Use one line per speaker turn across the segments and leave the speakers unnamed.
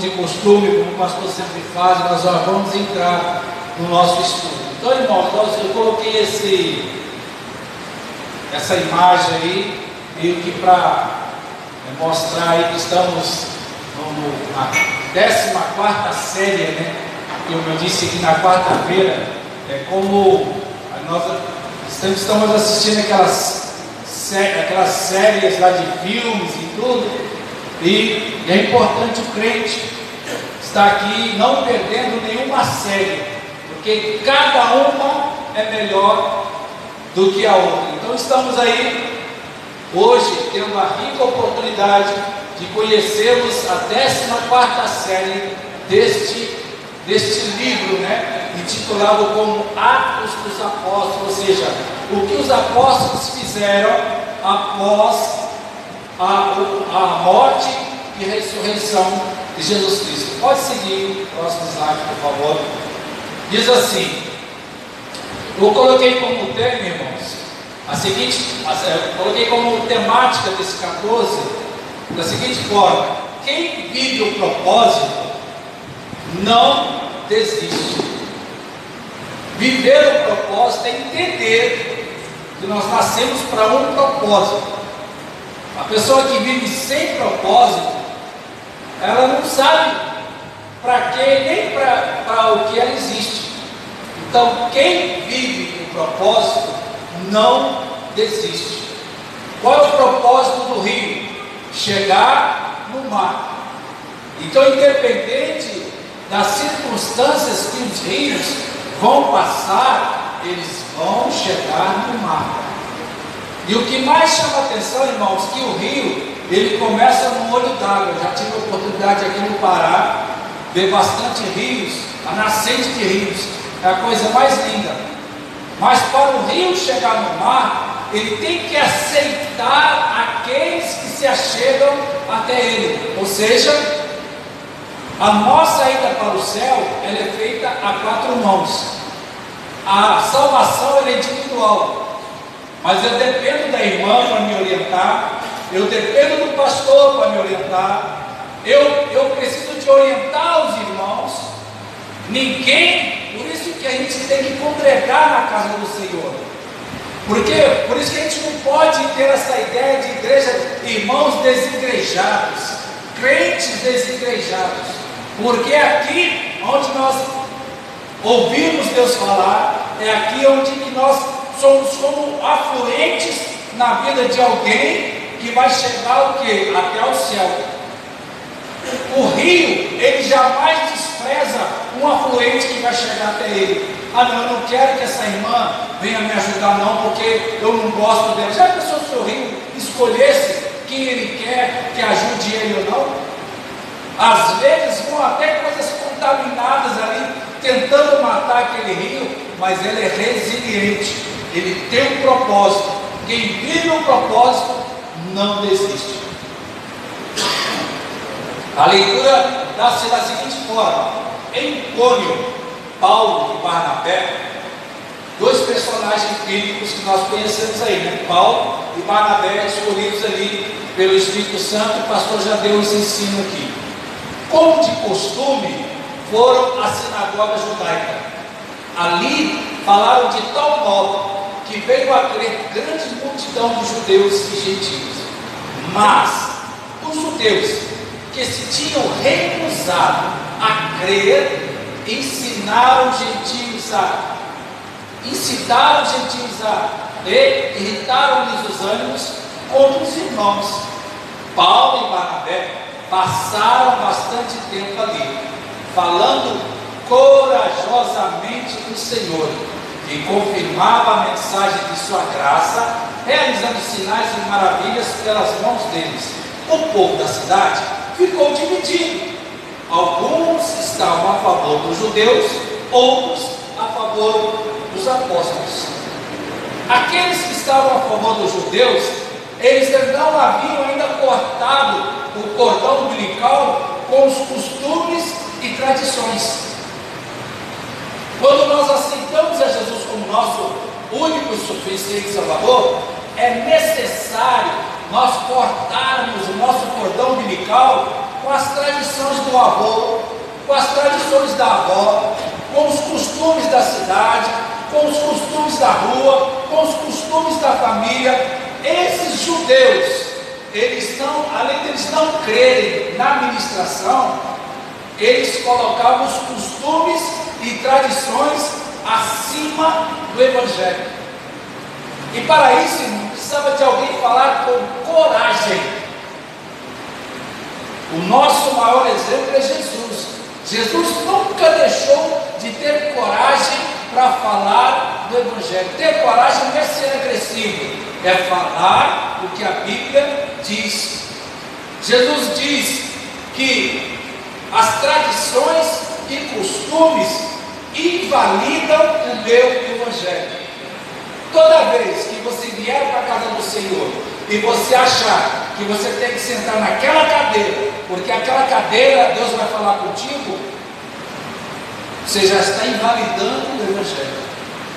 de costume, como o pastor sempre faz, nós já vamos entrar no nosso estudo. Então, irmãos, eu coloquei essa imagem aí, meio que para mostrar aí que estamos na 14ª série, né? Como eu disse aqui na quarta-feira, como nós estamos assistindo aquelas séries lá de filmes e tudo, e é importante o crente estar aqui não perdendo nenhuma série, porque cada uma é melhor do que a outra. Então estamos aí hoje tendo a rica oportunidade de conhecermos a 14ª série deste livro, né, intitulado como Atos dos Apóstolos, ou seja, o que os apóstolos fizeram após a morte e ressurreição de Jesus Cristo. Pode seguir o próximo slide, por favor. Diz assim, eu coloquei como tema, irmãos, coloquei como temática desse 14, da seguinte forma: quem vive o propósito não desiste. Viver o propósito é entender que nós nascemos para um propósito. A pessoa que vive sem propósito, ela não sabe para quê, nem para o que ela existe. Então, quem vive o propósito não desiste. Qual é o propósito do rio? Chegar no mar. Então, independente das circunstâncias que os rios vão passar, eles vão chegar no mar. E o que mais chama a atenção, irmãos, que o rio, ele começa no olho d'água. Eu já tive a oportunidade aqui no Pará, ver bastante rios, a nascente de rios, é a coisa mais linda. Mas para o rio chegar no mar, ele tem que aceitar aqueles que se achegam até ele. Ou seja, a nossa ida para o céu, ela é feita a 4 mãos. A salvação ela é individual. Mas eu dependo da irmã para me orientar, eu dependo do pastor para me orientar, eu preciso de orientar os irmãos. Ninguém, por isso que a gente tem que congregar na casa do Senhor. Por isso que a gente não pode ter essa ideia de igreja, irmãos desigrejados, crentes desigrejados. Porque aqui onde nós ouvimos Deus falar, é aqui onde que nós somos como afluentes na vida de alguém que vai chegar o quê? Até o céu. O rio, ele jamais despreza um afluente que vai chegar até ele. Ah não, eu não quero que essa irmã venha me ajudar não, porque eu não gosto dela. Já pensou se o rio escolhesse quem ele quer que ajude ele ou não? Às vezes vão até coisas contaminadas ali, tentando matar aquele rio, mas ele é resiliente. Ele tem um propósito. Quem vive um propósito não desiste. A leitura dá-se da seguinte forma: em Icônio, Paulo e Barnabé, 2 personagens bíblicos que nós conhecemos aí, né? Paulo e Barnabé, escolhidos ali pelo Espírito Santo. O pastor já deu esse ensino aqui. Como de costume, foram à sinagoga judaica. Ali falaram de tal modo que veio a crer grande multidão de judeus e gentios. Mas os judeus que se tinham recusado a crer, incitaram os gentios e irritaram-lhes os ânimos contra os irmãos. Paulo e Barnabé passaram bastante tempo ali, falando corajosamente do Senhor, que confirmava a mensagem de sua graça, realizando sinais e maravilhas pelas mãos deles. O povo da cidade ficou dividido. Alguns estavam a favor dos judeus, outros a favor dos apóstolos. Aqueles que estavam a favor dos judeus, eles não haviam ainda cortado o cordão umbilical com os costumes e tradições. Quando nós aceitamos a Jesus como nosso único e suficiente Salvador, é necessário nós cortarmos o nosso cordão umbilical com as tradições do avô, com as tradições da avó, com os costumes da cidade, com os costumes da rua, com os costumes da família. Esses judeus, eles não, além de eles não crerem na ministração, eles colocavam os costumes e tradições acima do Evangelho. E para isso, irmão, precisava de alguém falar com coragem. O nosso maior exemplo é Jesus. Jesus nunca deixou de ter coragem para falar do Evangelho. Ter coragem não é ser agressivo, é falar o que a Bíblia diz. Jesus diz que as tradições e costumes invalidam o meu Evangelho. Toda vez que você vier para a casa do Senhor e você achar que você tem que sentar naquela cadeira, porque aquela cadeira Deus vai falar contigo, você já está invalidando o Evangelho.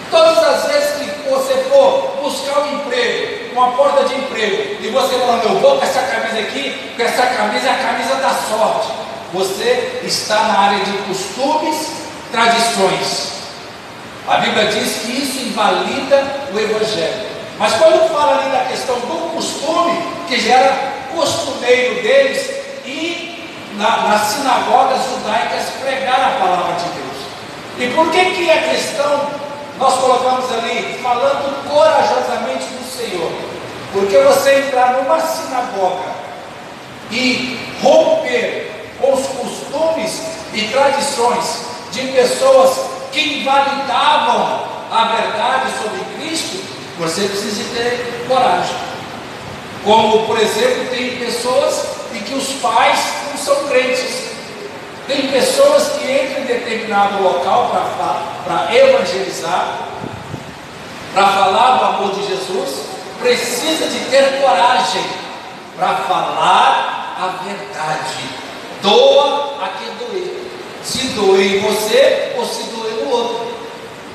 Todas as vezes que você for buscar um emprego, uma porta de emprego, e você falar, eu vou com essa camisa aqui, porque essa camisa é a camisa da sorte, você está na área de costumes, tradições. A Bíblia diz que isso invalida o Evangelho. Mas quando fala ali da questão do costume, que já era costumeiro deles, e nas sinagogas judaicas pregar a palavra de Deus. E por que a questão nós colocamos ali, falando corajosamente do Senhor? Porque você entrar numa sinagoga e romper com os costumes e tradições de pessoas que invalidavam a verdade sobre Cristo, você precisa ter coragem. Como, por exemplo, tem pessoas em que os pais não são crentes. Tem pessoas que entram em determinado local para evangelizar, para falar do amor de Jesus, precisa de ter coragem para falar a verdade. Doa a quem doer. Se doer em você ou se doer no outro.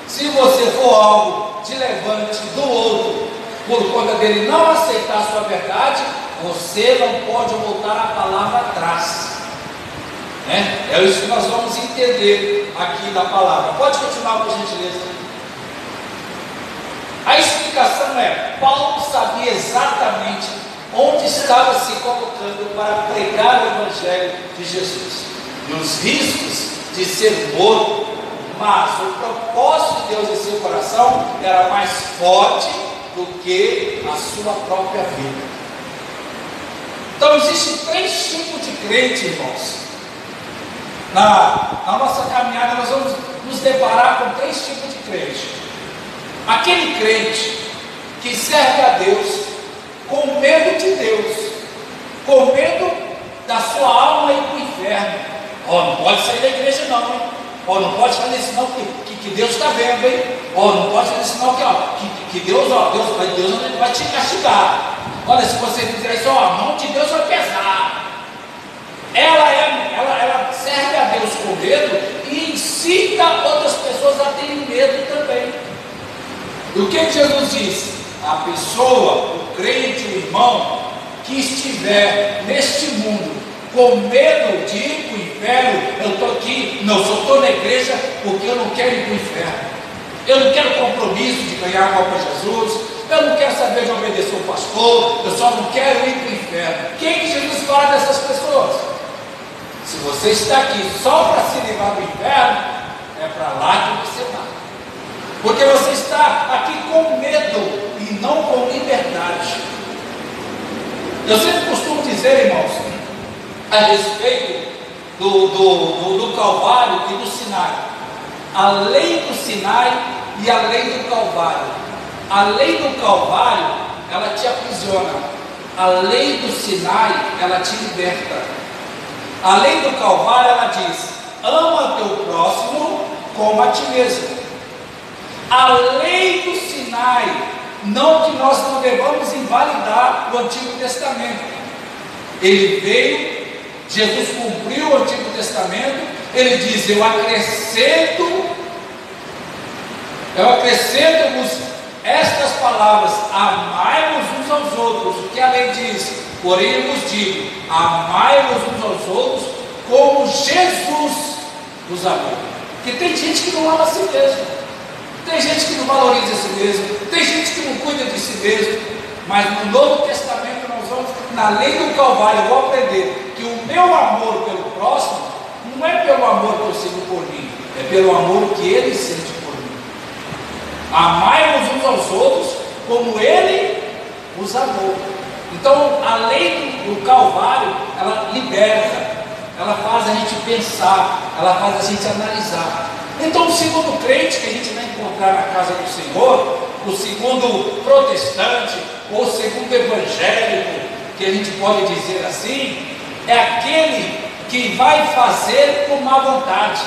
Se você for algo de levante do outro, por conta dele não aceitar a sua verdade, você não pode voltar a palavra atrás. É isso que nós vamos entender aqui da palavra. Pode continuar, por gentileza. A explicação é: Paulo sabia exatamente onde estava se colocando para pregar o Evangelho de Jesus e os riscos de ser morto, mas o propósito de Deus em seu coração era mais forte do que a sua própria vida. Então existem 3 tipos de crente, irmãos. Na nossa caminhada nós vamos nos deparar com 3 tipos de crente. Aquele crente que serve a Deus com medo de Deus, com medo da sua alma ir para o inferno. Não pode sair da igreja não, hein? Não pode fazer isso não, que Deus está vendo, hein? Não pode fazer isso não, que Deus vai te castigar. Olha, se você fizer isso, a mão de Deus vai pesar. Ela serve a Deus com medo e incita outras pessoas a terem medo também. E o que Jesus disse? A pessoa, o crente, o irmão, que estiver neste mundo com medo de ir para o inferno, eu estou aqui, não, só estou na igreja porque eu não quero ir para o inferno. Eu não quero compromisso de ganhar alma para Jesus, eu não quero saber de obedecer o pastor, eu só não quero ir para o inferno. Quem que Jesus fala dessas pessoas? Se você está aqui só para se livrar do inferno, é para lá que você vai. Porque você está aqui com medo e não com liberdade. Eu sempre costumo dizer, irmãos, a respeito do Calvário e do Sinai. A lei do Sinai e a lei do Calvário. A lei do Calvário, ela te aprisiona. A lei do Sinai, ela te liberta. A lei do Calvário, ela diz: ama teu próximo como a ti mesmo. A lei do Sinai, não que nós não devamos invalidar o Antigo Testamento. Ele veio, Jesus cumpriu o Antigo Testamento. Ele diz: eu acrescento-vos estas palavras: amai-vos uns aos outros. O que a lei diz? Porém eu vos digo, amai-vos uns aos outros como Jesus os amou. Porque tem gente que não ama a si mesmo, tem gente que não valoriza a si mesmo, tem gente que não cuida de si mesmo. Mas no Novo Testamento nós vamos, na lei do Calvário, eu vou aprender que o meu amor pelo próximo não é pelo amor que eu sinto por mim, é pelo amor que ele sente por mim. Amai-vos uns aos outros como ele os amou. Então a lei do Calvário, ela liberta, ela faz a gente pensar, ela faz a gente analisar. Então o segundo crente que a gente vai encontrar na casa do Senhor, o segundo protestante, ou o segundo evangélico, que a gente pode dizer assim, é aquele que vai fazer com má vontade.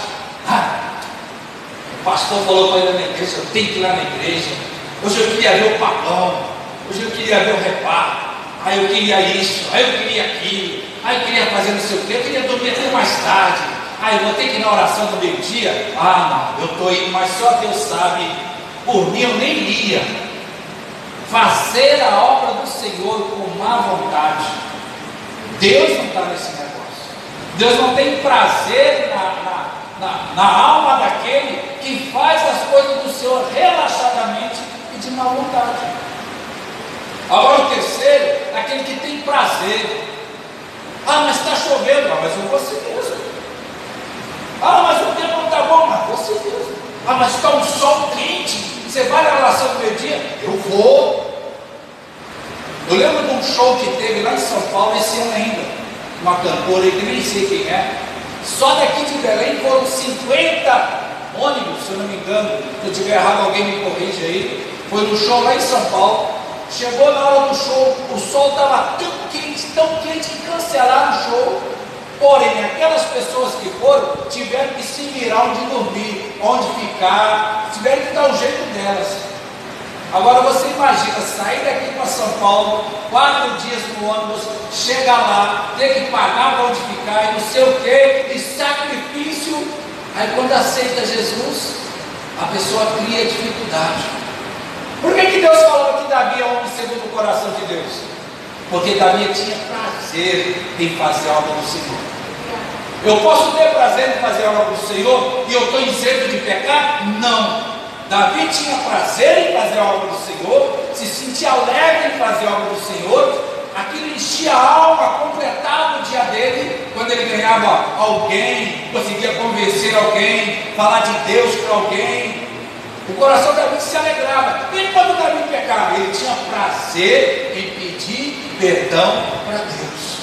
O pastor falou para ir na igreja, eu tenho que ir lá na igreja, hoje eu queria ver o pagão, hoje eu queria ver o reparto, aí eu queria isso, aí eu queria aquilo, aí eu queria fazer não sei o que, eu queria dormir até mais tarde, aí eu vou ter que ir na oração do meio-dia, não, eu estou indo, mas só Deus sabe, por mim eu nem ia. Fazer a obra do Senhor com má vontade, Deus não está nesse negócio. Deus não tem prazer na alma daquele que faz as coisas do Senhor relaxadamente e de má vontade. Agora o terceiro é aquele que tem prazer. Mas está chovendo, mas eu vou assim mesmo. Mas o tempo não está bom, mas você mesmo. Mas está um sol quente, você vai na oração do meio-dia? Eu vou. Eu lembro de um show que teve lá em São Paulo esse ano ainda, uma cantora aí que nem sei quem é. Só daqui de Belém foram 50 ônibus, se eu não me engano. Se eu tiver errado, alguém me corrige aí. Foi no show lá em São Paulo. Chegou na hora do show, o sol estava tão quente que cancelaram o show. Porém, aquelas pessoas que foram tiveram que se virar onde dormir, onde ficar, tiveram que dar o jeito delas. Agora você imagina sair daqui para São Paulo, 4 dias no ônibus, chegar lá, ter que pagar para onde ficar e não sei o que, e sacrifício. Aí quando aceita Jesus, a pessoa cria dificuldade. Por que Deus falou que Davi é homem segundo o coração de Deus? Porque Davi tinha prazer em fazer a obra do Senhor. Eu posso ter prazer em fazer a obra do Senhor e eu estou isento de pecar? Não. Davi tinha prazer em fazer a obra do Senhor, se sentia alegre em fazer a obra do Senhor, aquilo enchia a alma, completava o dia dele, quando ele ganhava alguém, conseguia convencer alguém, falar de Deus para alguém, o coração de Davi se alegrava. E quando Davi pecava, ele tinha prazer em pedir perdão para Deus.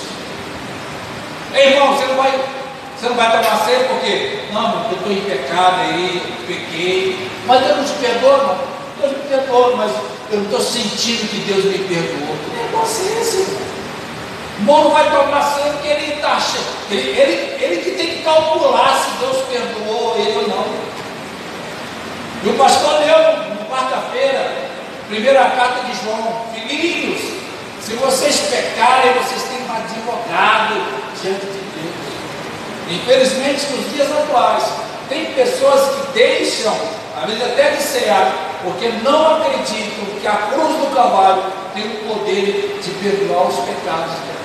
Ei, irmão, você não vai tomar ceia porque, não, eu estou em pecado aí, pequei, mas Deus não te perdoa, não. Deus me perdoa, mas eu não estou sentindo que Deus me perdoou. Que negócio é esse? O irmão não vai tomar ceia porque ele está cheio. Ele que tem que calcular se Deus perdoou ele ou não. E o pastor leu na quarta-feira, primeira carta de João: filhinhos, se vocês pecarem, vocês têm um advogado diante de Deus. Infelizmente, nos dias atuais, tem pessoas que deixam, às vezes até de cear, porque não acreditam que a cruz do Calvário tem o poder de perdoar os pecados dela.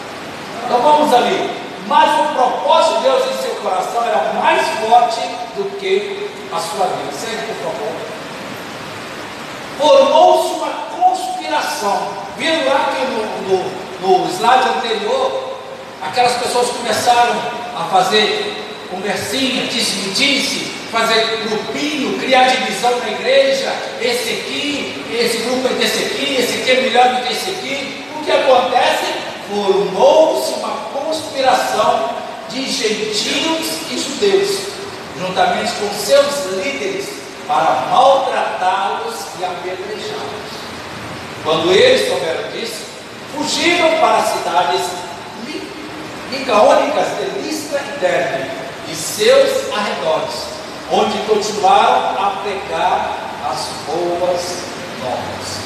Então vamos ali. Mas o propósito de Deus em seu coração era mais forte do que a sua vida. Segue, por favor. Formou-se uma conspiração. Viram lá que no slide anterior, aquelas pessoas começaram a fazer conversinha, disse-me-disse, fazer grupinho, criar divisão na igreja, esse grupo é desse aqui, esse aqui é melhor do que esse aqui. O que acontece? Formou-se uma conspiração de gentios e judeus, juntamente com seus líderes, para maltratá-los e apedrejá-los. Quando eles souberam disso, fugiram para as cidades licaônicas de Listra e Derbe e seus arredores, onde continuaram a pregar as boas novas.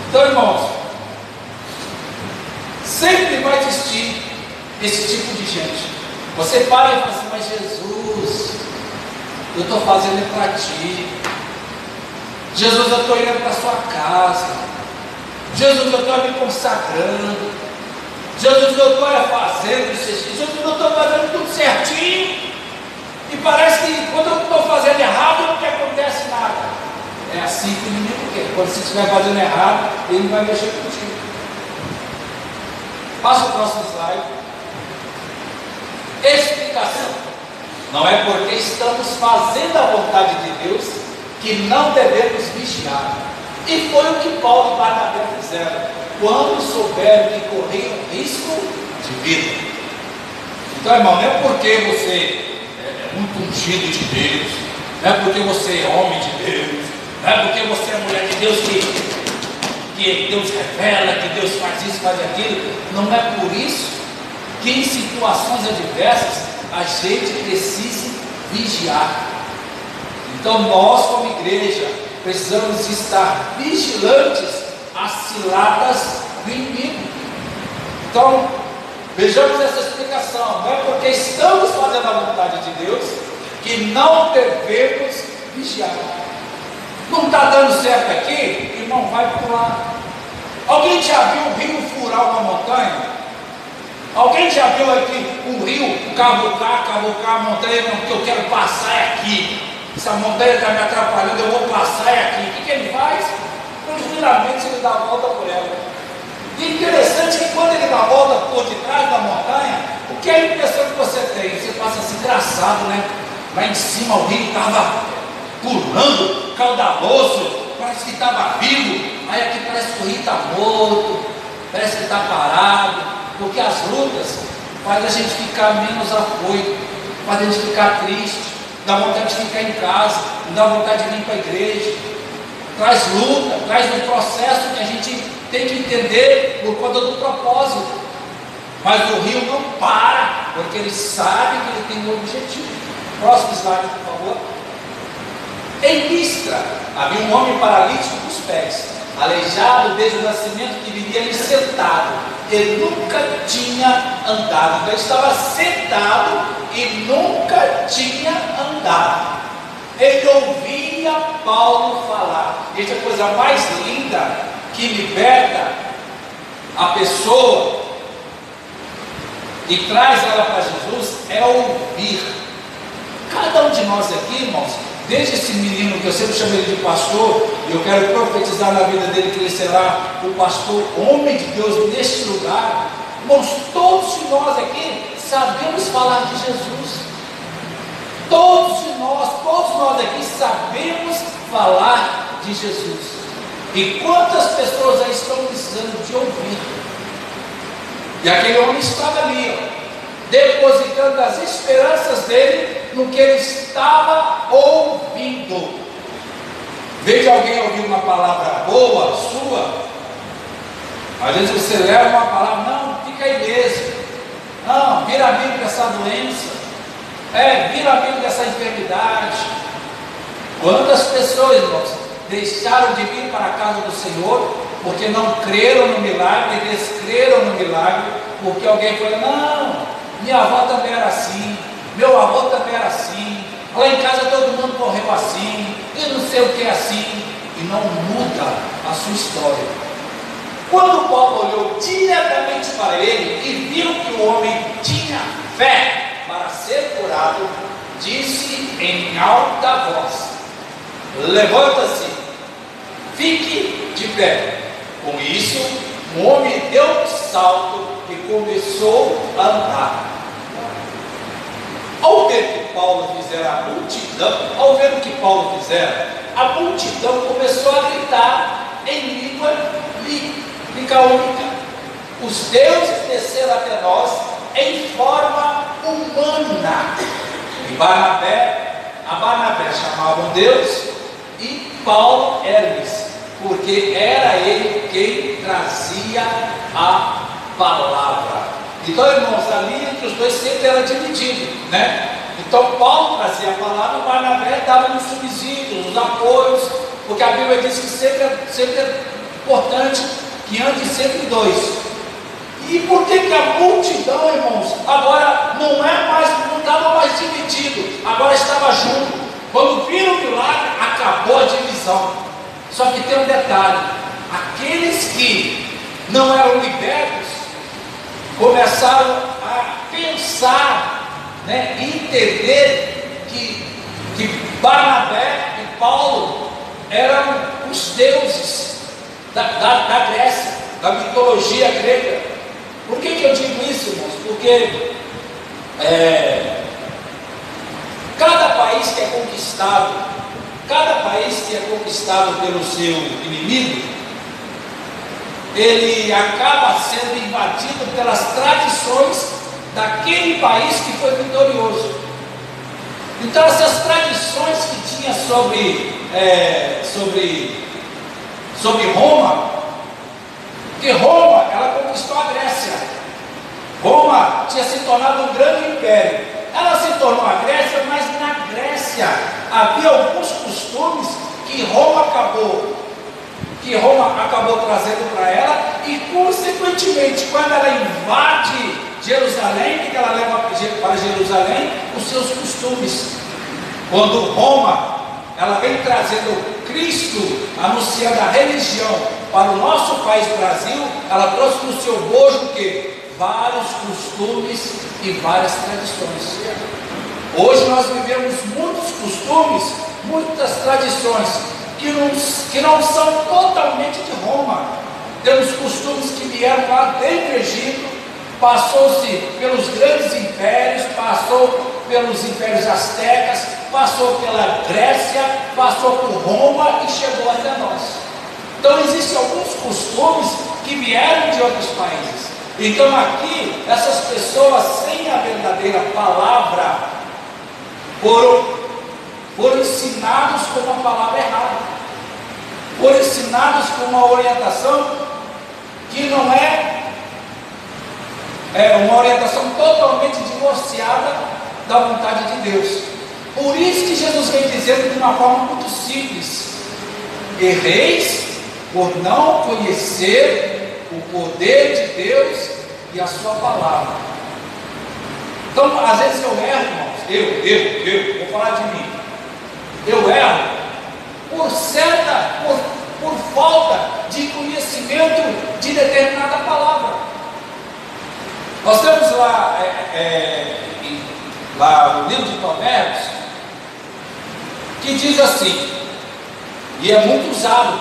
Então, irmãos, sempre vai existir esse tipo de gente. Você para e fala assim: mas Jesus, eu estou fazendo para ti. Jesus, eu estou indo para a sua casa. Jesus, eu estou me consagrando. Jesus, eu estou fazendo isso, Jesus, eu estou fazendo tudo certinho, e parece que quando eu estou fazendo errado, não acontece nada. É assim que o inimigo quer. Quando você estiver fazendo errado, ele não vai mexer contigo. Passa o próximo slide. Explicação. Não é porque estamos fazendo a vontade de Deus que não devemos vigiar. E foi o que Paulo e Barnabé fizeram quando souberam que corriam risco de vida. Então, irmão, não é porque você é muito ungido de Deus, não é porque você é homem de Deus, não é porque você é mulher de Deus que Deus revela, que Deus faz isso, faz aquilo. Não é por isso que em situações adversas a gente precisa vigiar. Então nós, como igreja, precisamos estar vigilantes às ciladas do inimigo. Então, vejamos essa explicação. Não é porque estamos fazendo a vontade de Deus que não devemos vigiar. Não está dando certo aqui? Irmão, vai pular. Alguém já viu o rio furar uma montanha? Alguém já viu aqui um rio cavucar a montanha? Não, que eu quero passar aqui. Essa montanha está me atrapalhando, eu vou passar aqui. O que ele faz? Ligeiramente ele dá a volta por ela. E interessante que quando ele dá a volta por detrás da montanha, o que é a impressão que você tem? Você passa assim, engraçado, né? Lá em cima o rio estava pulando, caudaloso, parece que estava vivo. Aí aqui parece que o rio está morto, parece que está parado, porque as lutas fazem a gente ficar menos afoito, fazem a gente ficar triste, dá vontade de ficar em casa, não dá vontade de vir para a igreja, traz luta, traz um processo que a gente tem que entender por conta do propósito. Mas o rio não para, porque ele sabe que ele tem um objetivo. Próximo slide, por favor. Em Listra havia um homem paralítico dos pés, aleijado desde o nascimento, que vivia ali sentado. Ele nunca tinha andado. Então ele estava sentado e nunca tinha andado. Ele ouvia Paulo falar. Essa é a coisa mais linda que liberta a pessoa e traz ela para Jesus, é ouvir. Cada um de nós aqui, irmãos, desde esse menino que eu sempre chamo ele de pastor, e eu quero profetizar na vida dele que ele será o pastor, homem de Deus neste lugar. Irmãos, todos de nós aqui sabemos falar de Jesus. Todos nós aqui sabemos falar de Jesus. E quantas pessoas aí estão precisando de ouvir? E aquele homem estava ali, depositando as esperanças dele no que ele estava ouvindo. Veja alguém ouvir uma palavra boa, sua. Às vezes você leva uma palavra, não, fica aí mesmo. Não, vira amigo dessa doença. Vira amigo dessa enfermidade. Quantas pessoas, irmãos, deixaram de vir para a casa do Senhor porque não creram no milagre, descreram no milagre, porque alguém falou, não, minha avó também era assim, meu avô também era assim, lá em casa todo mundo morreu assim, e não sei o que é assim, e não muda a sua história. Quando Paulo olhou diretamente para ele e viu que o homem tinha fé para ser curado, disse em alta voz, levanta-se, fique de pé. Com isso, o homem deu um salto e começou a andar. Ao ver que Paulo fizera a multidão, a multidão começou a gritar em língua licaônica: os deuses desceram até nós em forma humana. E a Barnabé chamavam Deus e Paulo Hermes, porque era ele quem trazia a palavra. Então, irmãos, ali entre os dois sempre era dividido, né? Então Paulo trazia a palavra, Barnabé dava os subsídios, os apoios, porque a Bíblia diz que sempre é importante que ande sempre dois. E por que a multidão, irmãos, agora não estava mais dividido, agora estava junto? Quando viram o milagre, acabou a divisão. Só que tem um detalhe: aqueles que não eram libertos, começaram a pensar, né, e entender que Barnabé e Paulo eram os deuses da Grécia, da mitologia grega. Por que eu digo isso, irmãos? Porque cada país que é conquistado pelo seu inimigo, ele acaba sendo invadido pelas tradições daquele país que foi vitorioso. Então essas tradições que tinha sobre Roma, que Roma, ela conquistou a Grécia. Roma tinha se tornado um grande império. Ela se tornou a Grécia, mas na Grécia havia alguns costumes que Roma acabou trazendo para ela, e consequentemente, quando ela invade Jerusalém, que ela leva para Jerusalém os seus costumes. Quando Roma, ela vem trazendo Cristo, anunciando a religião para o nosso país Brasil, ela trouxe no seu bojo o quê? Vários costumes e várias tradições. Hoje nós vivemos muitos costumes, muitas tradições que não são totalmente de Roma. Temos costumes que vieram lá desde o Egito, passou-se pelos grandes impérios, passou pelos impérios astecas, passou pela Grécia, passou por Roma e chegou até nós. Então existem alguns costumes que vieram de outros países. Então aqui, essas pessoas sem a verdadeira palavra foram ensinados com uma palavra errada, foram ensinados com uma orientação que não é uma orientação totalmente divorciada da vontade de Deus. Por isso que Jesus vem dizendo de uma forma muito simples: erreis por não conhecer o poder de Deus e a sua palavra. Então, às vezes eu erro, irmãos, vou falar de mim. Eu erro por falta de conhecimento de determinada palavra. Nós temos lá no livro de Provérbios, que diz assim, e é muito usado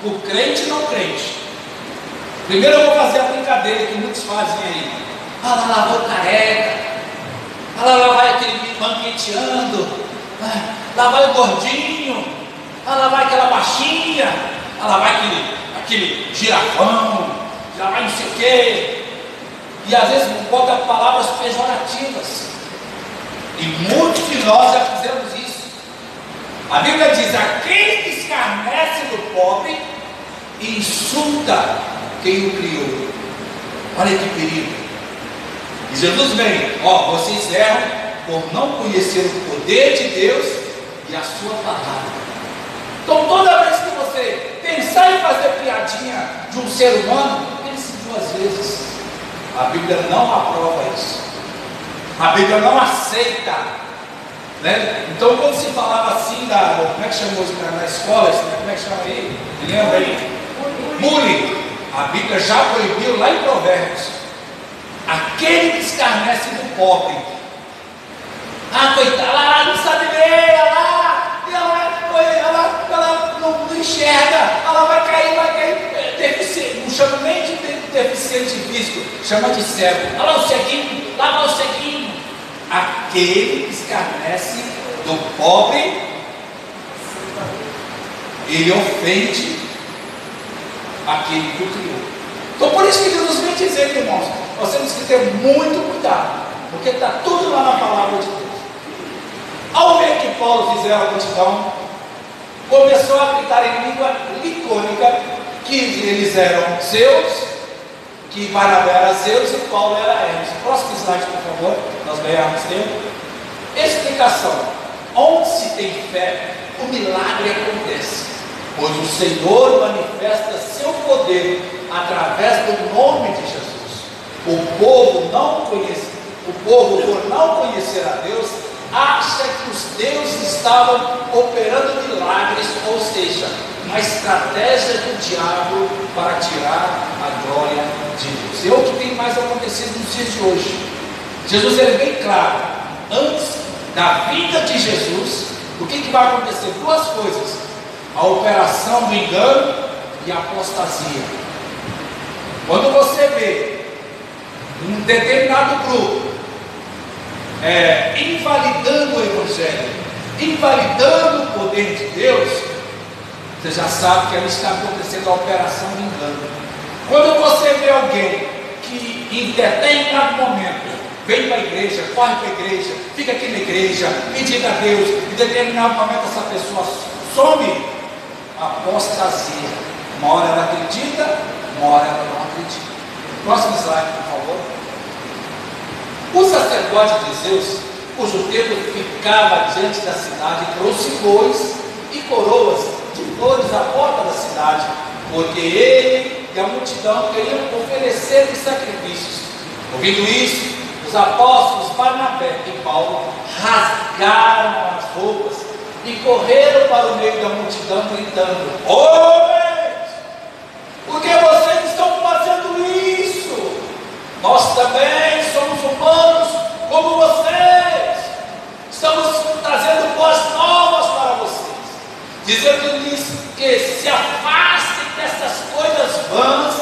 por crente e não crente. Primeiro eu vou fazer a brincadeira que muitos fazem aí. Ah, lá vai o careca, lá vai aquele banqueteando, lá vai o gordinho, lá vai aquela baixinha, lá vai aquele girafão, lá vai não sei o quê. E às vezes bota palavras pejorativas. E muitos de nós já fizemos isso. A Bíblia diz: aquele que escarnece do pobre e insulta quem o criou. Olha que perigo. E Jesus vem: vocês erram por não conhecer o poder de Deus e a sua palavra. Então toda vez que você pensar em fazer piadinha de um ser humano, pense duas vezes. A Bíblia não aprova isso. A Bíblia não aceita, né? Então quando se falava assim como é que chamou isso na escola, como é que chama aí? Me lembra aí? Bullying. A Bíblia já proibiu lá em Provérbios. Aquele que escarnece do pobre, coitado, ela não sabe ler, ela não enxerga, ela vai cair, deficiente, não chama nem de deficiente físico, chama de cego. Olha lá o ceguinho, lá vai o ceguinho. Aquele que escarnece do pobre, ele ofende aquele que o criou. Então por isso que Jesus vem dizer, irmãos, nós temos que ter muito cuidado, porque está tudo lá na palavra de Deus. Ao ver que Paulo fizeram a multidão, começou a gritar em língua licônica que eles eram Zeus, que Barnabé era Zeus e Paulo era Hermes. Próximo slide, por favor, nós ganhamos tempo. Explicação: onde se tem fé, o milagre acontece, pois o Senhor manifesta seu poder através do nome de Jesus. O povo, por não conhecer a Deus, acha que os deuses estavam operando milagres, ou seja, uma estratégia do diabo para tirar a glória de Deus. É o que tem mais acontecido nos dias de hoje. Jesus é bem claro, antes da vinda de Jesus, o que vai acontecer? Duas coisas: a operação do engano e a apostasia. Quando você vê um determinado grupo invalidando o Evangelho, invalidando o poder de Deus, você já sabe que ali está acontecendo a operação do engano. Quando você vê alguém que em determinado momento vem para a igreja, corre para a igreja, fica aqui na igreja, pedindo a Deus, em determinado momento essa pessoa some, apostasia. Uma hora ela acredita, uma hora ela não acredita. Próximo slide, por favor. O sacerdote de Zeus, cujo templo ficava diante da cidade, trouxe bois e coroas de flores à porta da cidade, porque ele e a multidão queriam oferecer-lhe sacrifícios. Ouvindo isso, os apóstolos Barnabé e Paulo rasgaram as roupas e correram para o meio da multidão gritando: homens, por que vocês estão fazendo isso? Nós também somos humanos como vocês. Estamos trazendo boas novas para vocês, dizendo-lhes que se afastem dessas coisas vãs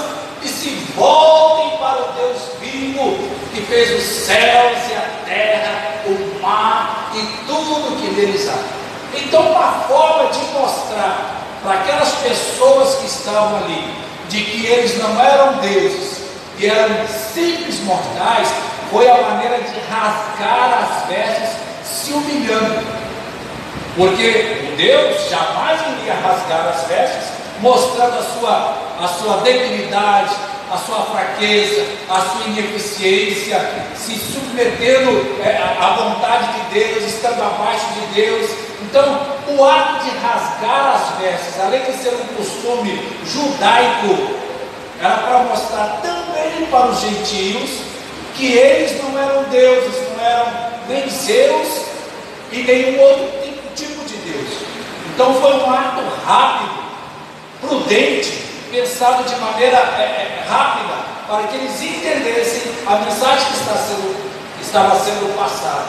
e se voltem para o Deus vivo, que fez os céus e a terra, o mar e tudo que neles há. Então, uma forma de mostrar para aquelas pessoas que estavam ali, de que eles não eram deuses e eram simples mortais, foi a maneira de rasgar as vestes, se humilhando. Porque Deus jamais iria rasgar as vestes, mostrando a sua debilidade, a sua fraqueza, a sua ineficiência, se submetendo à vontade de Deus, estando abaixo de Deus. Então, o ato de rasgar as vestes, além de ser um costume judaico, era para mostrar também para os gentios que eles não eram deuses, não eram nem Zeus e nenhum outro tipo de Deus. Então foi um ato rápido, prudente, pensado de maneira rápida, para que eles entendessem a mensagem que estava sendo passada.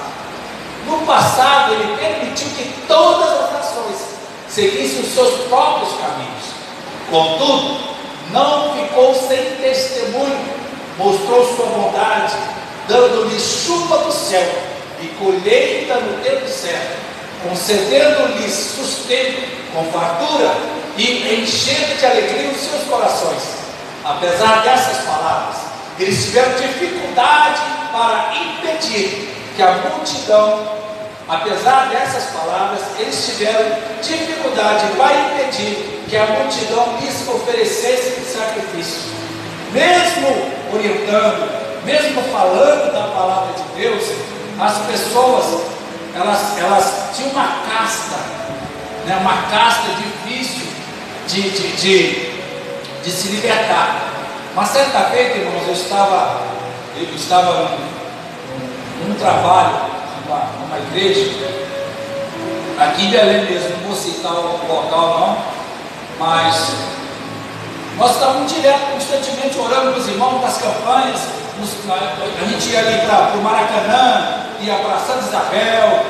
No passado, ele permitiu que todas as nações seguissem os seus próprios caminhos. Contudo, não ficou sem testemunho, mostrou sua bondade, dando-lhes chuva do céu e colheita no tempo certo, concedendo-lhes sustento com fartura e enchendo de alegria os seus corações. Apesar dessas palavras, eles tiveram dificuldade para impedir que a multidão, apesar dessas palavras, eles tiveram dificuldade para impedir que a multidão lhes oferecesse sacrifício. Mesmo orientando, mesmo falando da palavra de Deus, as pessoas, elas tinham uma casta, uma casta difícil de se libertar. Uma certa vez, irmãos, eu estava num trabalho, numa igreja, aqui em Belém mesmo, não vou citar o local não, mas nós estávamos direto, constantemente orando com os irmãos das campanhas. A gente ia ali para o Maracanã, ia para Santa Isabel,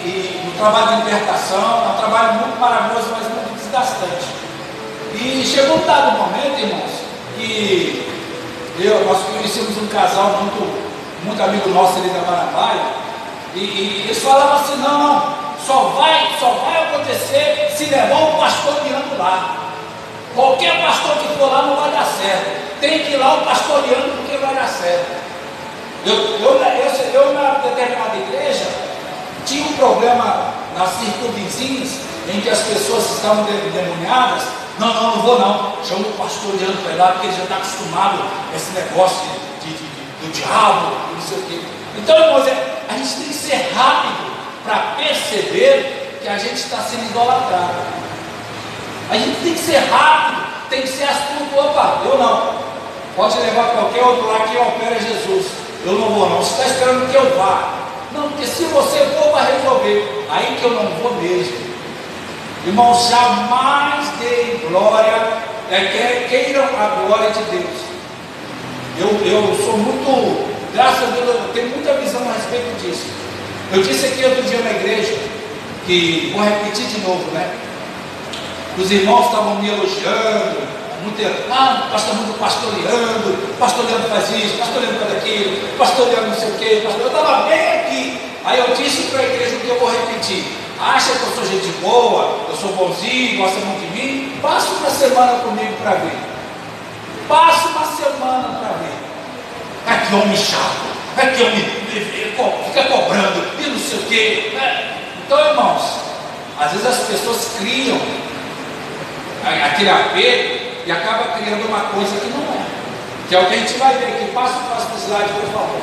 e no trabalho de libertação. É um trabalho muito maravilhoso, mas muito desgastante. E chegou um dado momento, irmãos, que nós conhecemos um casal muito amigo nosso ali da Marambaia, e eles falavam assim: não, só vai acontecer se levar um pastoreando lá. Qualquer pastor que for lá não vai dar certo. Tem que ir lá o pastoreando porque vai dar certo. Eu na determinada igreja tinha um problema nas circunvizinhas em que as pessoas estavam demoniadas. Não vou não. Chama o pastoreando para lá porque ele já está acostumado a esse negócio do diabo, não sei o quê. Então, irmãos, a gente tem que ser rápido para perceber que a gente está sendo idolatrado. A gente tem que ser rápido, tem que ser astuto. Opa, eu não. Pode levar qualquer outro lá que opera Jesus. Eu não vou não. Você está esperando que eu vá. Não, porque se você for, vai resolver. aí que eu não vou mesmo. Irmãos, jamais deem glória, queiram a glória de Deus. Eu sou muito, graças a Deus, eu tenho muita visão a respeito disso. Eu disse aqui outro dia na igreja, que vou repetir de novo, né? Os irmãos estavam me elogiando, pastor muito pastoreando faz isso, pastoreando faz aquilo, pastoreando não sei o quê, eu estava bem aqui. Aí eu disse para a igreja o que eu vou repetir: acha que eu sou gente boa, eu sou bonzinho, gosta muito de mim? Passa uma semana comigo para ver. Passa uma semana para ver. Ai, que homem chato, ai, que homem fica cobrando e não sei o quê. Então, irmãos, às vezes as pessoas criam aquele apego e acaba criando uma coisa que não é. Que é o que a gente vai ver aqui. Passa o próximo slide, por favor.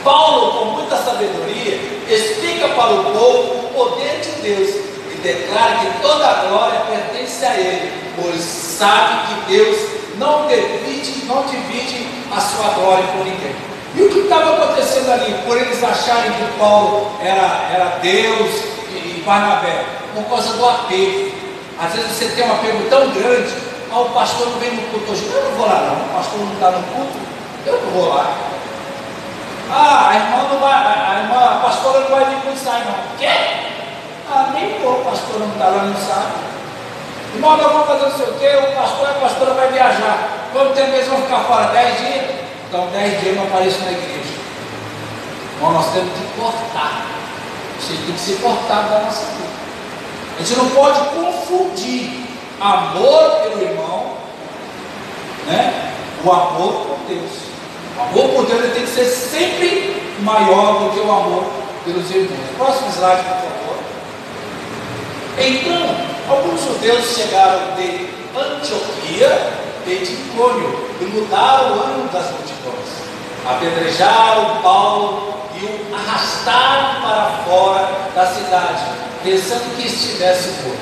Paulo, com muita sabedoria, explica para o povo o poder de Deus e declara que toda a glória pertence a Ele, pois sabe que Deus não divide a sua glória com ninguém. E o que estava acontecendo ali, por eles acharem que Paulo era Deus e Barnabé? Por causa do apego. Às vezes você tem um apego tão grande, o pastor não vem no culto hoje, eu não vou lá não, o pastor não está no culto, eu não vou lá. A pastora não vai vir para o ensaio não. Quê? Nem vou, o pastor não está lá no ensaio. Irmão, nós vamos fazer não sei o quê, o pastor e a pastora vai viajar. Quanto tempo eles vão ficar fora? 10 dias? Então 10 dias eu não apareço na igreja. Então nós temos que cortar. Você tem que ser cortado da nossa vida. A gente não pode confundir amor pelo irmão, né? O amor por Deus. O amor por Deus tem que ser sempre maior do que o amor pelos irmãos. Próximo slide, por favor. Então, alguns judeus chegaram de Antioquia e de Icônio e mudaram o ânimo das multidões. Apedrejaram Paulo e o arrastaram para fora da cidade, pensando que estivesse morto.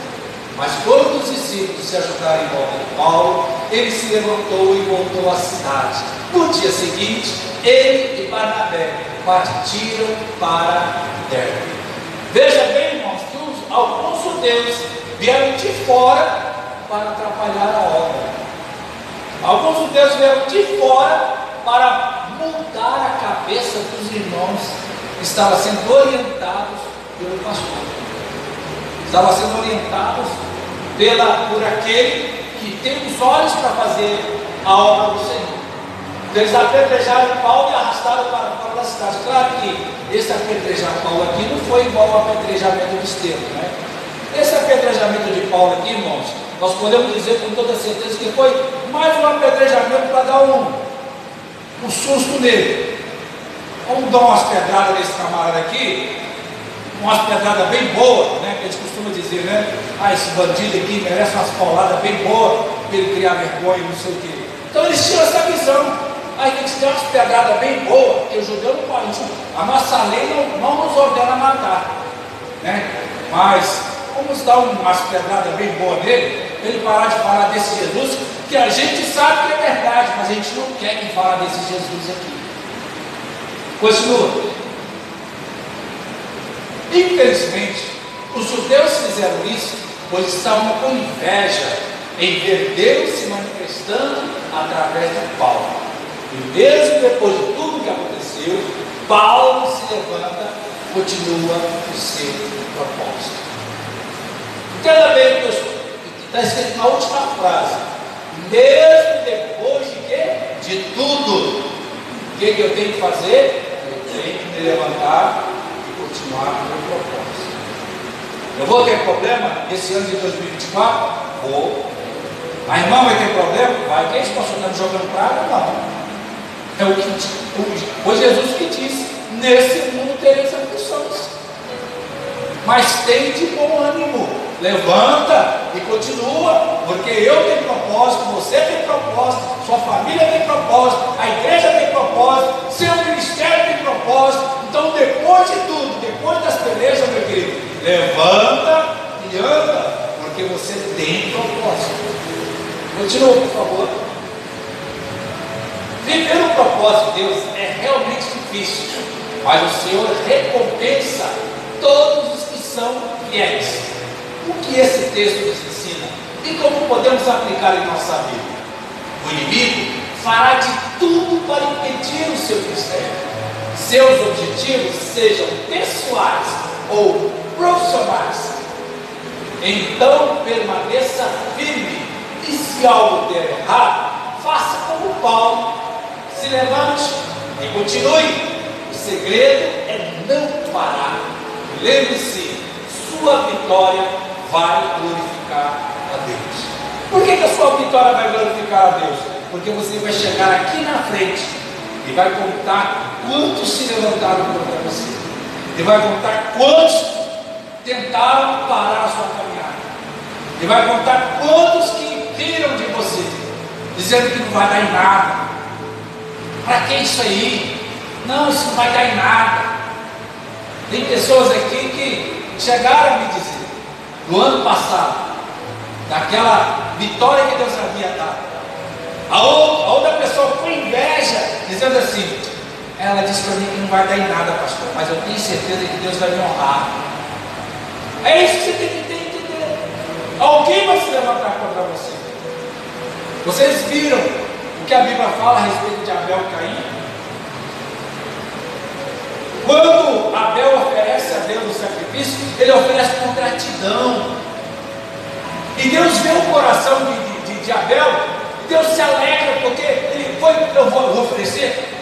Mas quando os discípulos se ajudaram em volta de Paulo, ele se levantou e voltou à cidade. No dia seguinte, ele e Barnabé partiram para Derbe. Veja bem, irmãos, que alguns judeus vieram de fora para atrapalhar a obra. Alguns judeus vieram de fora para mudar a cabeça dos irmãos que estavam sendo orientados pelo pastor. Estavam sendo orientados por aquele que tem os olhos para fazer a obra do Senhor. Eles apedrejaram Paulo e arrastaram para fora da cidade. Claro que esse apedrejar Paulo aqui não foi igual ao apedrejamento de Estevão, né? Esse apedrejamento de Paulo aqui, irmãos, nós podemos dizer com toda certeza que foi mais um apedrejamento para dar um susto nele. Vamos dar umas pedradas nesse camarada aqui, umas pedradas bem boas, né? Que a gente costuma dizer, né? Esse bandido aqui merece umas pauladas bem boas para ele criar vergonha, não sei o quê. Então eles tinham essa visão. Aí a gente tem umas pedradas bem boas, porque o judeu não pode, a nossa lei não nos ordena matar, né? Mas vamos dar umas pedradas bem boas nele, para ele parar de falar desse Jesus, que a gente sabe que é verdade, mas a gente não quer que fale desse Jesus aqui. Continua. Infelizmente, os judeus fizeram isso, pois estavam com inveja em ver Deus se manifestando através de Paulo. E mesmo depois de tudo que aconteceu, Paulo se levanta e continua o seu propósito. Entenda bem o que está escrito na última frase. Mesmo depois de quê? De tudo. O que eu tenho que fazer? Eu tenho que me levantar e continuar com o meu propósito. Eu vou ter problema esse ano de 2024? Vou. A irmã vai ter problema? Vai. Quem está jogando praga? Não. É o que foi Jesus que disse: nesse mundo tereis aflições, mas tem de bom ânimo, levanta e continua, porque eu tenho propósito, você tem propósito, sua família tem propósito, a igreja tem propósito, seu ministério tem propósito. Então depois de tudo, depois das pelejas, meu querido, levanta e anda, porque você tem propósito. Continua, por favor. Viver o propósito de Deus é realmente difícil, mas o Senhor recompensa queres? O que esse texto nos ensina? E como podemos aplicar em nossa vida? O inimigo fará de tudo para impedir o seu ministério. Seus objetivos sejam pessoais ou profissionais. Então permaneça firme, e se algo der errado, faça como Paulo, se levante e continue. O segredo é não parar. Lembre-se, sua vitória vai glorificar a Deus. Por que a sua vitória vai glorificar a Deus? Porque você vai chegar aqui na frente e vai contar quantos se levantaram contra você, e vai contar quantos tentaram parar a sua caminhada, e vai contar quantos que riram de você, dizendo que não vai dar em nada. Para que isso aí? Não, isso não vai dar em nada. Tem pessoas aqui que chegaram a me dizer, no ano passado, daquela vitória que Deus havia dado, a outra pessoa com inveja, dizendo assim: ela disse para mim que não vai dar em nada, pastor, mas eu tenho certeza que Deus vai me honrar. É isso que você tem que entender. Alguém vai se levantar contra você. Vocês viram o que a Bíblia fala a respeito de Abel e Caim? Quando Abel oferece a Deus o sacrifício, ele oferece com gratidão. E Deus vê o coração de Abel. Deus se alegra porque ele foi, eu vou oferecer.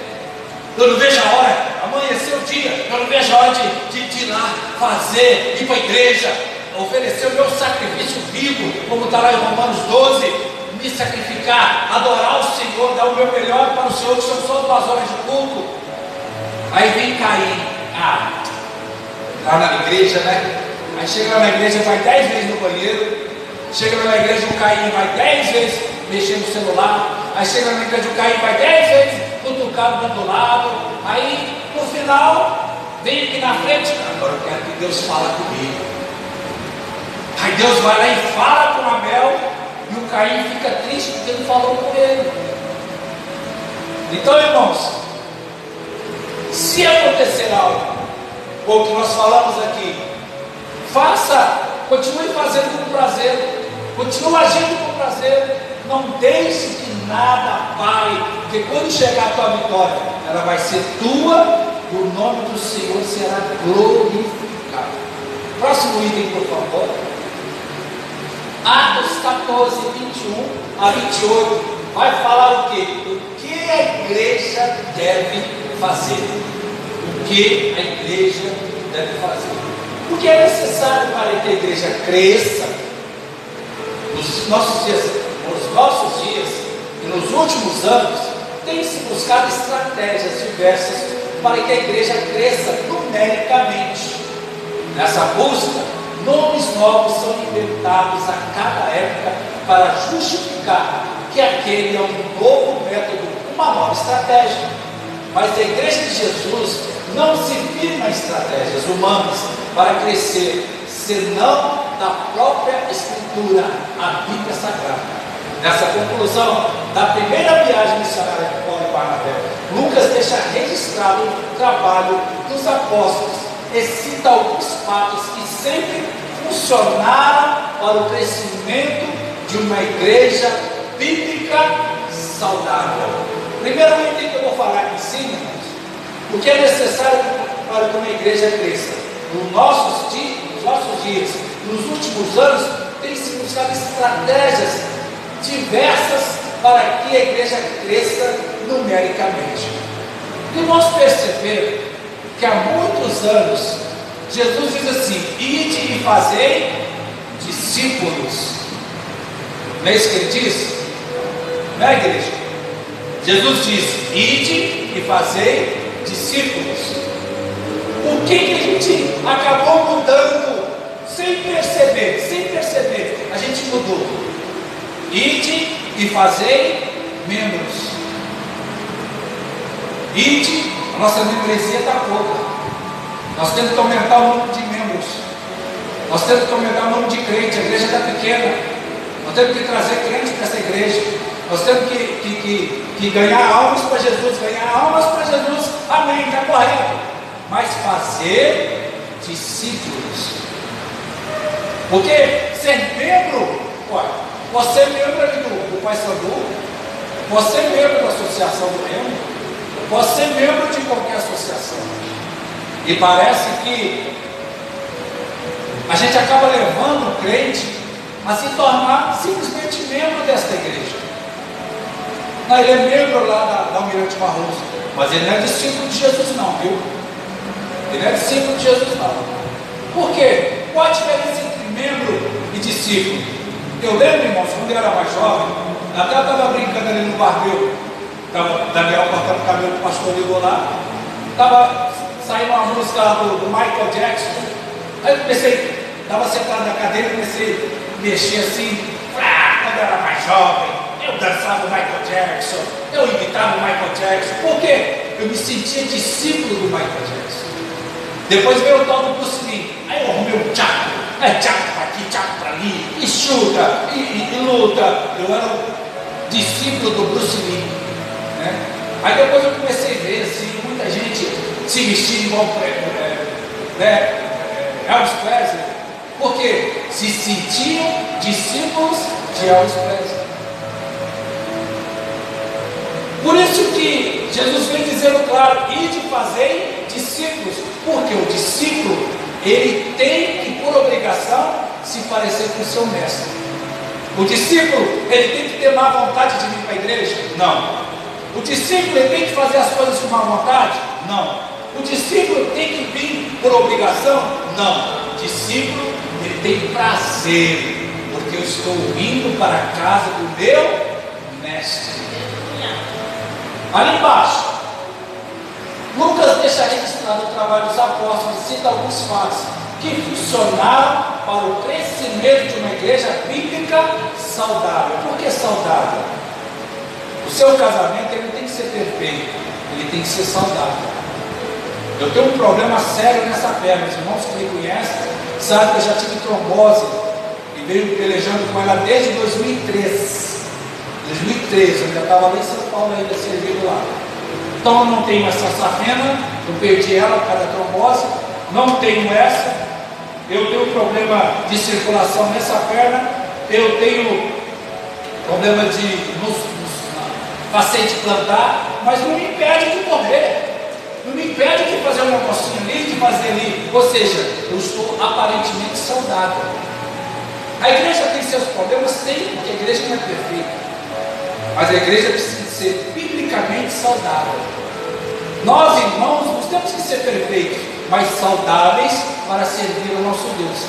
Eu não vejo a hora, amanheceu o dia, eu não vejo a hora de ir lá, fazer, ir para a igreja, oferecer o meu sacrifício vivo, como está lá em Romanos 12, me sacrificar, adorar o Senhor, dar o meu melhor para o Senhor, que são só 2 horas de culto. Aí vem Caim, lá na igreja, né? Aí chega lá na igreja, vai 10 vezes no banheiro, chega lá na igreja, o Caim vai 10 vezes mexer no celular, aí chega na igreja, o Caim vai 10 vezes cutucado do lado, aí no final, vem aqui na frente, agora eu quero que Deus fale comigo. Aí Deus vai lá e fala com Abel, e o Caim fica triste porque ele falou com ele. Então, irmãos, se acontecer algo, ou o que nós falamos aqui, continue fazendo com prazer, continue agindo com prazer, não deixe que nada pare, porque quando chegar a tua vitória, ela vai ser tua, e o nome do Senhor será glorificado. Próximo item, por favor. Atos 14, 21 a 28, vai falar o quê? O que a igreja deve fazer. O que a igreja deve fazer. O que é necessário para que a igreja cresça nos nossos dias e nos últimos anos, tem se buscado estratégias diversas para que a igreja cresça numericamente. Nessa busca, nomes novos são inventados a cada época para justificar que aquele é um novo método, uma nova estratégia. Mas a igreja de Jesus não se firma em estratégias humanas para crescer, senão da própria Escritura, a Bíblia Sagrada. Nessa conclusão da primeira viagem missionária de Paulo e Barnabé, Lucas deixa registrado o trabalho dos apóstolos e cita alguns fatos que sempre funcionaram para o crescimento de uma igreja bíblica saudável. Primeiro item que eu vou falar aqui em cima, irmãos, o que é necessário para que uma igreja cresça. Nos nossos dias, nos últimos anos, tem se buscado estratégias diversas para que a igreja cresça numericamente. E nós percebemos que há muitos anos Jesus diz assim: ide e fazei discípulos. Não é isso que ele diz? Não é, igreja? Jesus diz: ide e fazei discípulos. O que a gente acabou mudando sem perceber? A gente mudou. Ide e fazei membros. Ide, a nossa membresia está pouca. Nós temos que aumentar o número de membros. Nós temos que aumentar o número de crentes. A igreja está pequena. Nós temos que trazer crentes para essa igreja. Nós temos que ganhar almas para Jesus. Amém, está correto. Mas fazer discípulos. Porque ser membro, olha, você é membro ali do Paysandu, você é membro da Associação do Remo, você é membro de qualquer associação. E parece que a gente acaba levando o crente a se tornar simplesmente membro desta igreja. Não, ele é membro lá da Almirante Barroso, mas ele não é discípulo de Jesus não, viu? Ele não é discípulo de Jesus não. Por quê? Qual a diferença entre membro e discípulo? Eu lembro, irmãos, quando eu era mais jovem, até eu estava brincando ali no barbeiro, estava Daniel cortando o cabelo do pastor ligou lá, estava saindo uma música do Michael Jackson. Aí eu comecei, estava sentado na cadeira, comecei a mexer assim. Quando eu era mais jovem, eu dançava o Michael Jackson, eu imitava o Michael Jackson. Por quê? Eu me sentia discípulo do Michael Jackson. Depois veio o tal do Bruce Lee. Aí eu arrumei um tchaco, tchaco para aqui, tchaco para ali, e chuta, e luta. Eu era o discípulo do Bruce Lee, né? Aí depois eu comecei a ver assim, muita gente se vestindo igual Elvis Presley, porque se sentiam discípulos de Elvis Presley. Por isso que Jesus vem dizendo claro, ide fazer discípulos, porque o discípulo, ele tem que, por obrigação, se parecer com o seu mestre. O discípulo, ele tem que ter má vontade de vir para a igreja? Não. O discípulo, ele tem que fazer as coisas com má vontade? Não. O discípulo tem que vir por obrigação? Não. O discípulo, ele tem prazer, porque eu estou indo para a casa do meu mestre. Ali embaixo, Lucas deixa registrado o trabalho dos apóstolos e cita alguns fatos que funcionaram para o crescimento de uma igreja bíblica saudável. Por que saudável? O seu casamento, ele não tem que ser perfeito, ele tem que ser saudável. Eu tenho um problema sério nessa perna. Os irmãos que me conhecem sabem que eu já tive trombose e venho pelejando com ela desde 2013. 2013, eu ainda estava lá em São Paulo ainda servindo lá. Então eu não tenho essa safena, eu perdi ela por causa da trombose, não tenho essa, eu tenho problema de circulação nessa perna, eu tenho problema de paciente plantar, mas não me impede de correr, não me impede de fazer uma cocinha ali, de fazer ali, ou seja, eu estou aparentemente saudável. A igreja tem seus problemas? Tem, porque a igreja não é perfeita. Mas a igreja precisa ser biblicamente saudável. Nós, irmãos, não temos que ser perfeitos, mas saudáveis para servir ao nosso Deus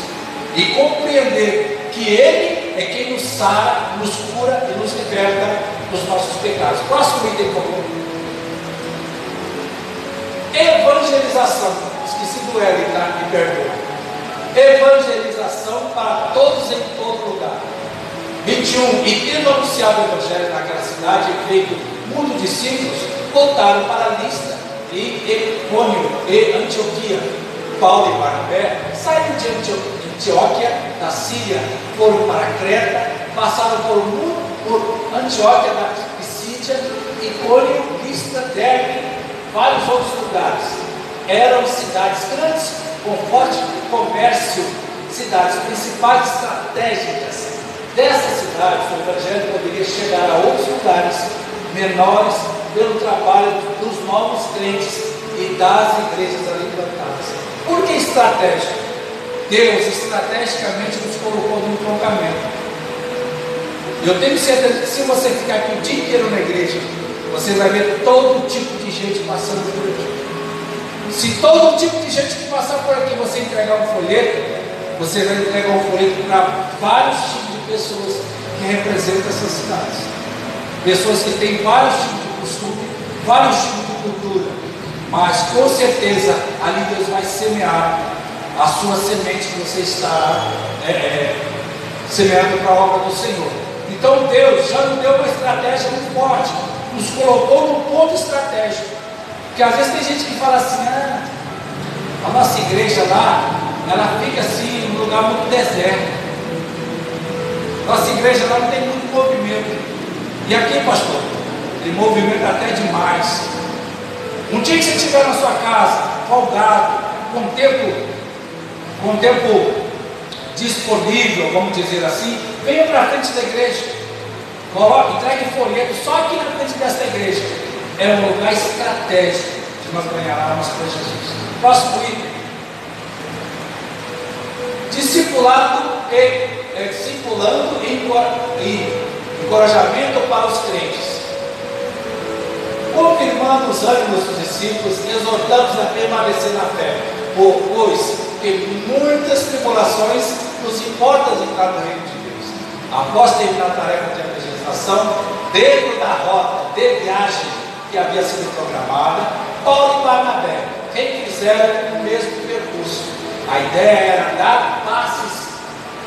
e compreender que Ele é quem nos sara, nos cura e nos liberta dos nossos pecados. Próximo item, por favor. Evangelização. Esqueci do L, tá? Me perdoa. Evangelização para todos em todo lugar. 21. E tendo anunciado o Evangelho naquela cidade e feito muitos discípulos, voltaram para Listra e Icônio e Antioquia. Paulo e Barnabé saíram de Antioquia da Síria, foram para Creta, passaram por Antioquia da Pisídia, Icônio, Listra, Derbe, vários outros lugares. Eram cidades grandes, com forte comércio, cidades principais estratégicas. Dessas cidades, o Evangelho poderia chegar a outros lugares menores pelo trabalho dos novos crentes e das igrejas ali plantadas. Por que estratégico? Deus estrategicamente nos colocou no entroncamento. Eu tenho certeza que se você ficar aqui o dia inteiro na igreja, você vai ver todo tipo de gente passando por aqui. Se todo tipo de gente que passar por aqui você entregar um folheto, você vai entregar um folheto para vários tipos de pessoas que representam essas cidades. Pessoas que têm vários tipos de costume, vários tipos de cultura. Mas com certeza ali Deus vai semear a sua semente que você está semeando para a obra do Senhor. Então Deus já nos deu uma estratégia muito forte, nos colocou num ponto estratégico. Porque às vezes tem gente que fala assim, a nossa igreja lá, ela fica assim, num lugar muito deserto. Nossa igreja lá não tem muito movimento. E aqui, pastor, tem movimento até demais. Um dia que você estiver na sua casa, folgado, com tempo disponível, vamos dizer assim, venha para frente da igreja. Coloque, entregue folheto só aqui na frente desta igreja. É um lugar estratégico de nós ganharmos para Jesus. Próximo item. Discipulando e encorajamento para os crentes. Confirmando os ânimos dos discípulos, exortamos a permanecer na fé, pois que muitas tribulações nos importam entrar no reino de Deus. Após terminar a tarefa de evangelização, dentro da rota de viagem que havia sido programada, Paulo e Barnabé refizeram o mesmo percurso. A ideia era dar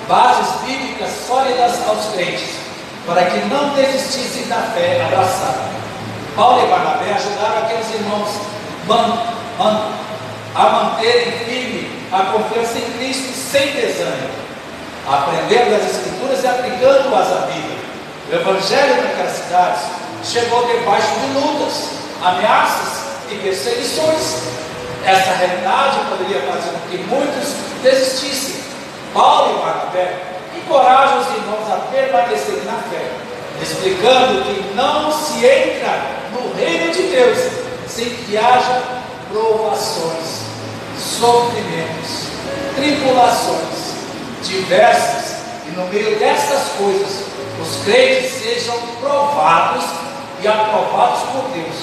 bases bíblicas sólidas aos crentes, para que não desistissem da fé abraçada. Paulo e Barnabé ajudaram aqueles irmãos a manterem firme a confiança em Cristo sem desânimo, aprendendo as Escrituras e aplicando-as à vida. O Evangelho naquelas cidades chegou debaixo de lutas, ameaças e perseguições. Essa realidade poderia fazer com que muitos desistissem. Paulo e Barnabé encorajam os irmãos a permanecerem na fé, explicando que não se entra no reino de Deus sem que haja provações, sofrimentos, tribulações diversas, e no meio dessas coisas os crentes sejam provados e aprovados por Deus.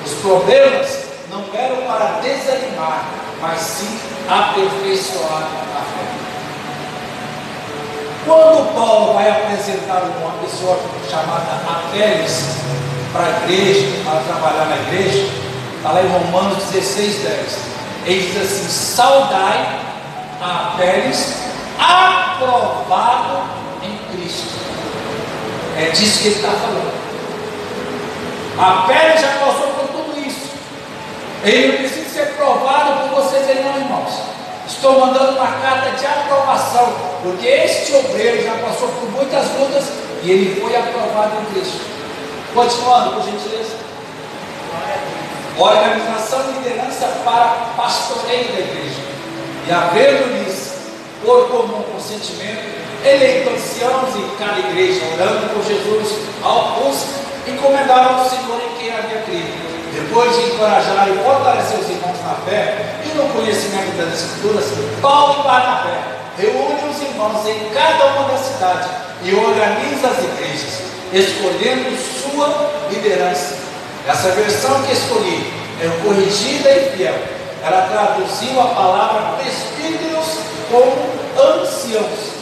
Os problemas não eram para desanimar, mas sim aperfeiçoar a fé. Quando Paulo vai apresentar uma pessoa chamada Apeles para a igreja, para trabalhar na igreja, está lá em Romanos 16:10. Ele diz assim: saudai a Apeles, aprovado em Cristo. É disso que ele está falando. Apeles já passou por tudo isso. Ele não precisa ser provado por vocês aí, não, irmãos. Estou mandando uma carta de aprovação, porque este obreiro já passou por muitas lutas e ele foi aprovado em Cristo. Continuando, por gentileza. Organização e liderança para pastoreio da igreja. E havendo-lhes por comum consentimento, eleito anciãos em cada igreja, orando por Jesus, alguns encomendaram ao Senhor em quem havia crido. Depois de encorajar e fortalecer os irmãos na fé e no conhecimento das Escrituras, Paulo e Barnabé reúnem os irmãos em cada uma das cidades e organiza as igrejas, escolhendo sua liderança. Essa versão que escolhi é corrigida e fiel. Ela traduziu a palavra presbíteros como anciãos.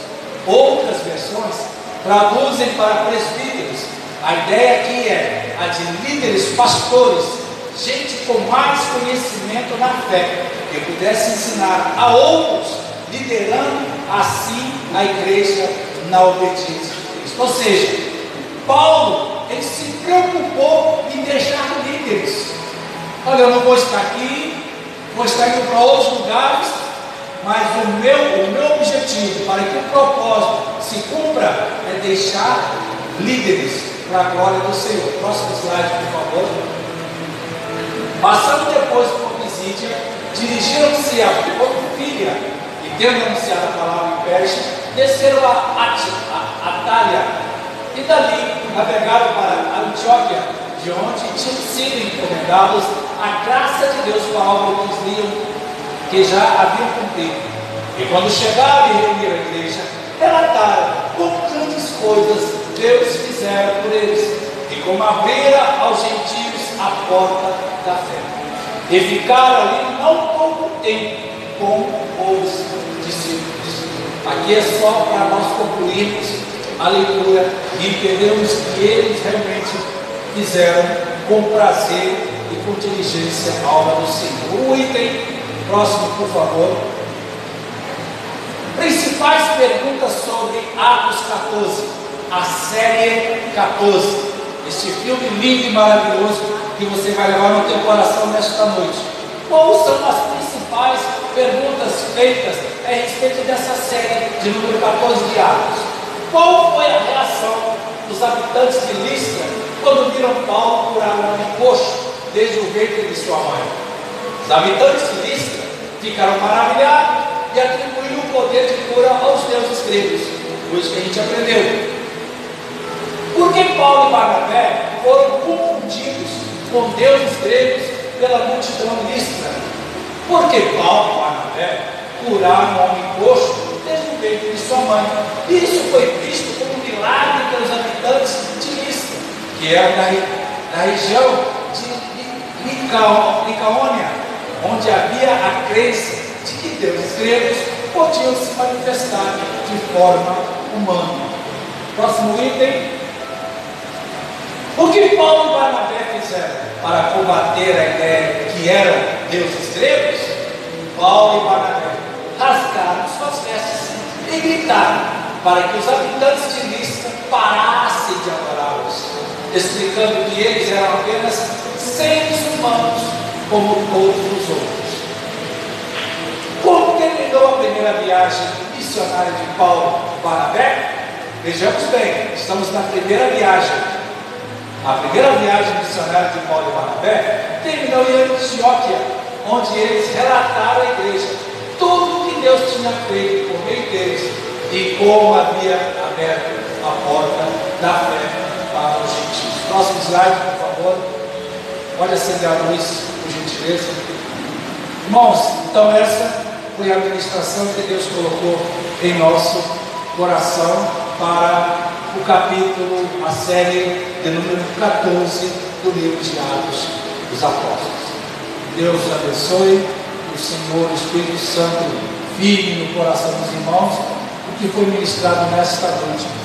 Outras versões traduzem para presbíteros. A ideia aqui é a de líderes, pastores, gente com mais conhecimento na fé, que pudesse ensinar a outros, liderando assim a igreja na obediência de Cristo. Ou seja, Paulo, ele se preocupou em deixar líderes. Olha, eu não vou estar aqui, vou estar indo para outros lugares, mas o meu objetivo, para que o propósito se cumpra, é deixar líderes para a glória do Senhor. Próximo slide, por favor. Passando depois por Pisídia, dirigiram-se a Pamfília e, tendo anunciado a palavra em Persia, desceram a Atália e dali navegaram para Antioquia, de onde tinham sido encomendados a graça de Deus para a obra que já haviam cumprido. E quando chegaram e reuniram a igreja, relataram como grandes coisas Deus fizeram por eles, e como abrira aos gentios a porta da fé. E ficaram ali não pouco tempo com os discípulos. Aqui é só para nós concluirmos a leitura e entendermos que eles realmente fizeram com prazer e com diligência a obra do Senhor. O item próximo, por favor. Principais perguntas sobre Atos 14. A série 14, este filme lindo e maravilhoso que você vai levar no teu coração nesta noite. Quais são as principais perguntas feitas a respeito dessa série de número 14 de Atos? Qual foi a reação dos habitantes de Listra quando viram Paulo curar um homem coxo desde o ventre de sua mãe? Os habitantes de Listra ficaram maravilhados e atribuíram o poder de cura aos deuses Paulo e Barnabé foram confundidos com deuses gregos pela multidão listra? Porque Paulo e Barnabé curaram um homem coxo desde o ventre de sua mãe. Isso foi visto como um milagre pelos habitantes de Listra, que era da região de Licaônia, onde havia a crença de que deuses gregos podiam se manifestar de forma humana. Próximo item. O que Paulo e Barnabé fizeram para combater a ideia que eram deuses gregos? Paulo e Barnabé rasgaram suas vestes e gritaram para que os habitantes de Listra parassem de adorá-los, explicando que eles eram apenas seres humanos como todos os outros. Como terminou a primeira viagem missionária de Paulo e Barnabé? Vejamos bem, estamos na primeira viagem. A primeira viagem missionária de Paulo e Barnabé terminou em Antioquia, onde eles relataram à igreja tudo o que Deus tinha feito por meio deles e como havia aberto a porta da fé para os gentios. Próximo slide, por favor. Pode acender a luz, por gentileza. Irmãos, então essa foi a administração que Deus colocou em nosso coração para o capítulo, a série de número 14 do livro de Atos dos Apóstolos. Deus abençoe, o Senhor, o Espírito Santo, firme no coração dos irmãos, o que foi ministrado nesta noite.